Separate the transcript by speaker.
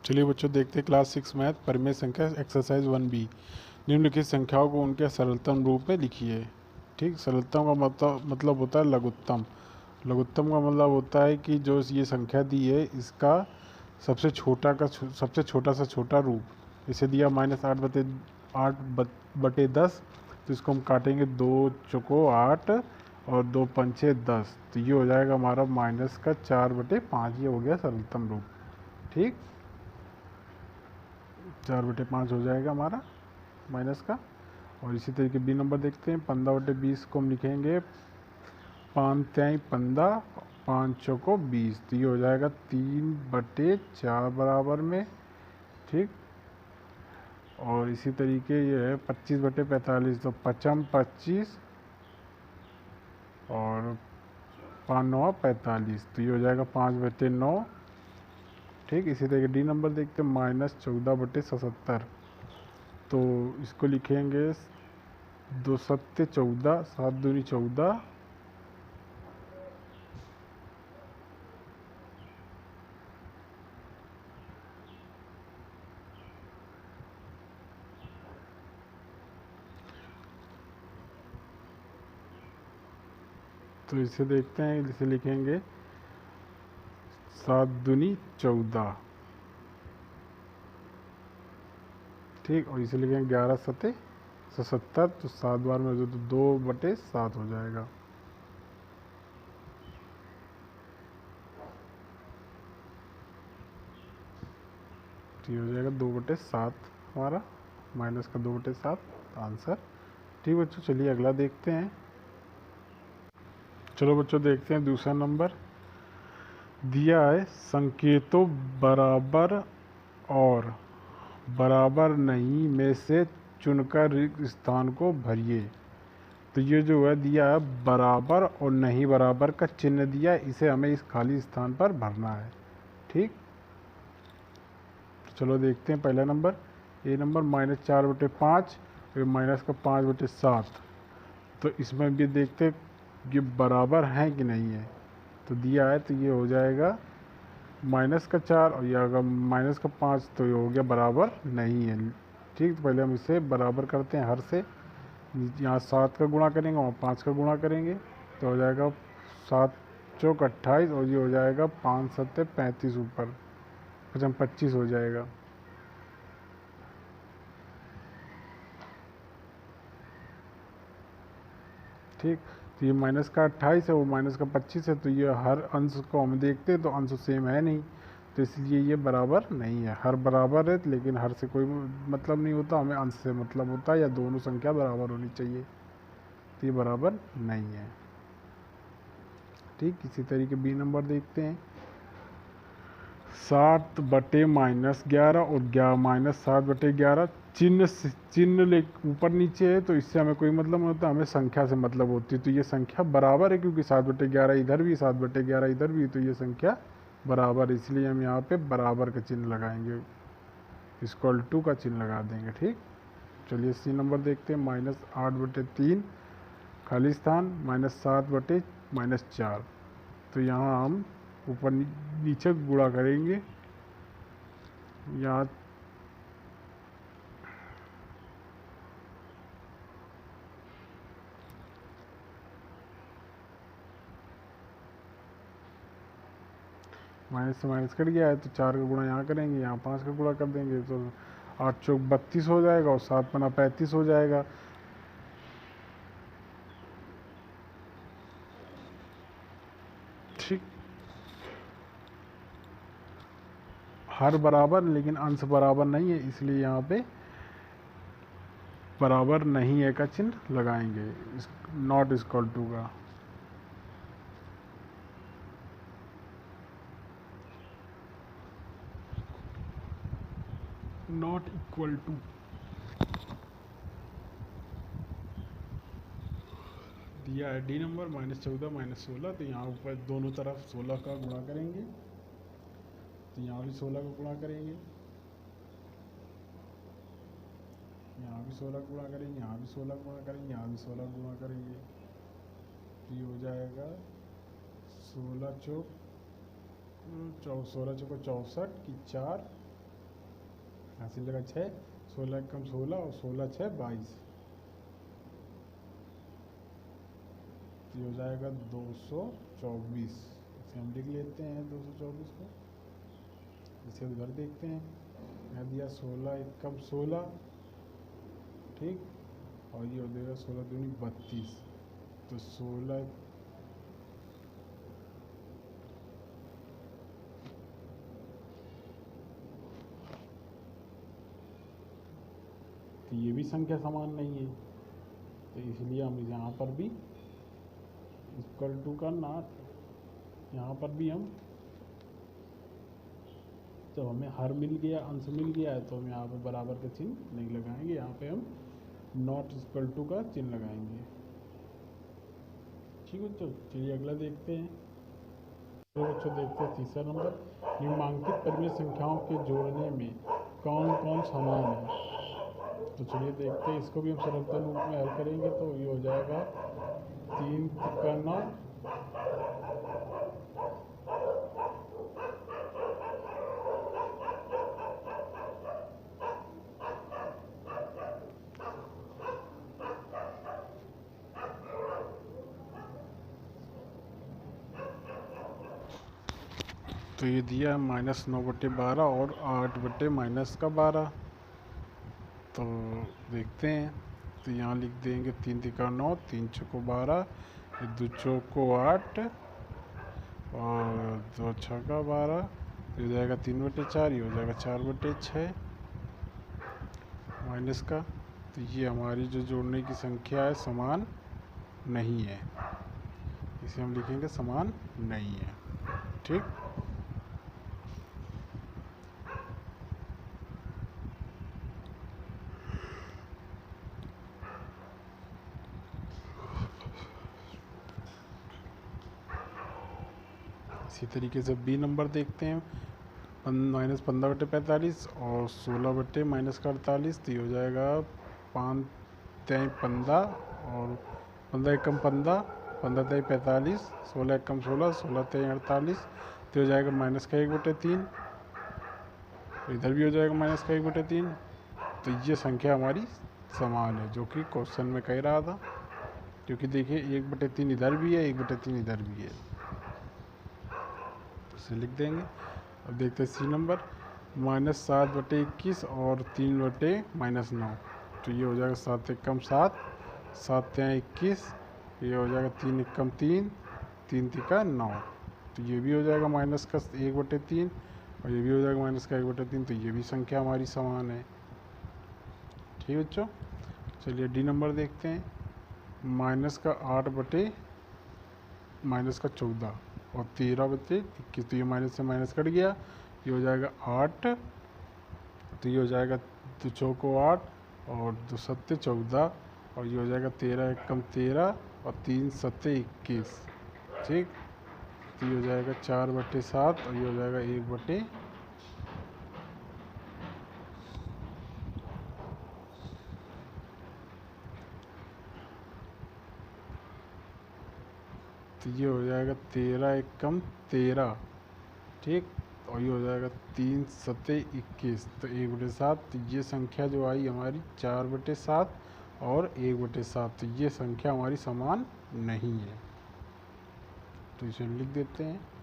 Speaker 1: चलिए बच्चों देखते हैं क्लास 6 मैथ परिमेय संख्या एक्सरसाइज 1B। निम्नलिखित संख्याओं को उनके सरलतम रूप में लिखिए। ठीक, सरलतम का मतलब होता है लघुत्तम। लघुत्तम का मतलब होता है कि जो ये संख्या दी है इसका सबसे छोटा सा छोटा रूप। इसे दिया -8/10, तो इसको हम काटेंगे 2 चौको 8 और 2 पंचे 10, तो ये हो जाएगा हमारा -4/5। ये हो गया सरलतम रूप। ठीक, 4/5 हो जाएगा हमारा माइनस का। और इसी तरीके बी नंबर देखते हैं। 15/20 को हम लिखेंगे 5×15, 5 चौको 20, तो ये हो जाएगा 3/4 बराबर में। ठीक, और इसी तरीके ये है 25/45, तो 5×25 और 5×9 45, तो ये हो जाएगा 5/9। ठीक, इसी तरीके डी नंबर देखते हैं। -14/77, तो इसको लिखेंगे 2 सत्ते 14, 7 दूनी 14, तो इसे देखते हैं। इसे लिखेंगे 7 दूनी 14। ठीक, और इसे लिखेंगे 11 सत्ते 77, तो 7 बार में हो तो 2/7 हो जाएगा। तो ये हो जाएगा 2/7 हमारा, माइनस का 2/7 आंसर। ठीक बच्चों, चलिए अगला देखते हैं। चलो बच्चों देखते हैं दूसरा नंबर। दिया है संकेतों बराबर और बराबर नहीं में से चुनकर रिक्त स्थान को भरिए। तो ये जो है दिया है बराबर और नहीं बराबर का चिन्ह दिया है, इसे हमें इस खाली स्थान पर भरना है। ठीक, तो चलो देखते हैं पहला नंबर। ए नंबर -4/5, और माइनस का 5/7, तो इसमें भी देखते हैं ये बराबर है कि नहीं है। तो दिया है तो ये हो जाएगा -4, और ये अगर -5, तो ये हो गया बराबर नहीं है। ठीक, तो पहले हम इसे बराबर करते हैं हर से। यहाँ 7 का गुणा करेंगे, वहाँ 5 का गुणा करेंगे, तो हो जाएगा 7 चौक 28, और ये हो जाएगा 5 सत्ते 35 ऊपर 25 हो जाएगा। ठीक, तो ये माइनस का 28 है, वो माइनस का 25 है, तो ये हर अंश को हम देखते हैं तो अंश सेम है नहीं, तो इसलिए ये बराबर नहीं है। हर बराबर है लेकिन हर से कोई मतलब नहीं होता, हमें अंश से मतलब होता है, या दोनों संख्या बराबर होनी चाहिए, तो ये बराबर नहीं है। ठीक, इसी तरीके बी नंबर देखते हैं। 7/-11 और -7/11, चिन्ह ऊपर नीचे है, तो इससे हमें कोई मतलब नहीं होता, हमें संख्या से मतलब होती है। तो ये संख्या बराबर है क्योंकि 7/11 इधर भी, 7/11 इधर भी, तो ये संख्या बराबर, इसलिए हम यहाँ पे बराबर का चिन्ह लगाएंगे, =2 का चिन्ह लगा देंगे। ठीक, चलिए सी नंबर देखते हैं। -8/3 खाली स्थान, -7/-4, तो यहाँ हम ऊपर नीचे गुणा करेंगे। यहाँ माइनस से माइनस कट गया है, तो 4 का गुणा यहाँ करेंगे, यहाँ 5 का गुणा कर देंगे, तो 8 चौक 32 हो जाएगा, और 7 पना 35 हो जाएगा। ठीक, हर बराबर लेकिन अंश बराबर नहीं है, इसलिए यहाँ पे बराबर नहीं है का चिन्ह लगाएंगे, =2 का। =, दिया है डी नंबर -14 -16, तो यहाँ ऊपर दोनों तरफ 16 का गुणा करेंगे, तो यहाँ भी 16 का गुणा करेंगे, यहाँ भी 16 गुणा करेंगे, यहाँ भी 16 गुणा करेंगे, यहाँ भी 16 गुणा करेंगे, तो ये हो जाएगा 16 चौक 64 की 4, हासिल लगा 6, 16 कम 16 और 16 6 22, तो ये हो जाएगा 224। इसे हम लिख लेते हैं 224 को। इसे उधर देखते हैं, यहाँ दिया 16 कम 16, ठीक, और ये हो जाएगा 16 दूनी 32, तो 16 तो ये भी संख्या समान नहीं है, तो इसलिए हम यहाँ पर भी इक्वल टू का नॉट, यहाँ पर भी हम जब हमें हर मिल गया, अंश मिल गया है, तो हम यहाँ पे बराबर का चिन्ह नहीं लगाएंगे, यहाँ पे हम नॉट इक्वल टू का चिन्ह लगाएंगे। ठीक है, तो चलिए अगला देखते हैं। तो बच्चों देखते हैं तीसरा नंबर, निम्नांकित परिमेय संख्याओं के जोड़ने में कौन कौन समान है। तो चलिए देखते हैं, इसको भी हम सरलता रूप में हल करेंगे, तो ये हो जाएगा 3 तिक्का 9, तो ये दिया है -9/12 और 8/-12। तो देखते हैं, तो यहाँ लिख देंगे 3 तिक्का 9, 3 चौको 12, 2 चौको 8 और 2 छक्का 12, तो हो जाएगा 3/4, ये हो जाएगा 4/6 माइनस का। तो ये हमारी जो जोड़ने की संख्या है समान नहीं है, इसे हम लिखेंगे समान नहीं है। ठीक, इसी तरीके से बी नंबर देखते हैं, -15/45 और 16/-48, तो ये हो जाएगा 5 3 15 और 15 एकम 15, 15 3 45, 16 एकम 16, 16 3 48, तो हो जाएगा -1/3। इधर भी हो जाएगा -1/3। तो ये संख्या हमारी समान है, जो कि क्वेश्चन में कह रहा था, क्योंकि देखिए 1/3 इधर भी है, 1/3 इधर भी है, इसे लिख देंगे। अब देखते हैं सी नंबर, -7/21 और 3/-9, तो ये हो जाएगा 7 एकम 7, 7 3 21, ये हो जाएगा 3 एकम 3, 3 तिक्का 9, तो ये भी हो जाएगा -1/3 और ये भी हो जाएगा -1/3, तो ये भी संख्या हमारी समान है। ठीक है बच्चों, चलिए डी नंबर देखते हैं, -14 और 13/21, तो ये माइनस से माइनस कट गया, ये हो जाएगा 8, तो ये हो जाएगा 2 चौको 8 और 2 सत्ते 14, और ये हो जाएगा 13 एकम 13 और 3 सत्ते 21। ठीक, तो ये हो जाएगा 4/7 और ये हो जाएगा 1/, तो ये हो जाएगा 13 एकम 13। ठीक, और ये हो जाएगा 3 सत्ते 21, तो 1/7, तो ये संख्या जो आई हमारी 4/7 और 1/7, तो ये संख्या हमारी समान नहीं है, तो इसे हम लिख देते हैं।